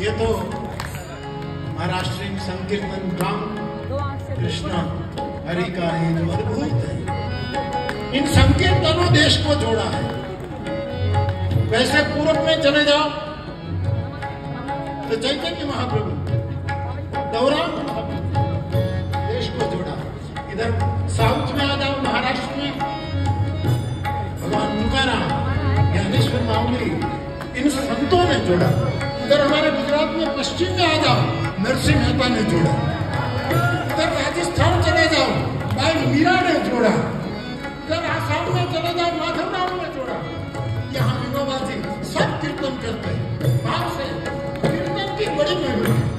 ये तो महाराष्ट्रीय संकीर्तन राम कृष्ण हरि का ये जो अद्भुत है, इन संकीर्तनों देश को जोड़ा है। वैसे पूरब में चले जाओ तो चैतन्य महाप्रभु दौरा देश को जोड़ा। इधर साउथ में आ जाओ, महाराष्ट्र में भगवान तुकाराम, ज्ञानेश्वर माऊली, इन संतों ने जोड़ा। इधर हमारे गुजरात में पश्चिम में आ जाओ, नरसिंह मेहता ने जोड़ा। इधर राजस्थान चले जाओ, भाई मीरा ने जोड़ा। इधर आसाम में चले जाओ, माधवराव ने जोड़ा। यहाँ विनोबा जी सब कीर्तन करते हैं भाव से। कीर्तन की बड़ी महिमा है।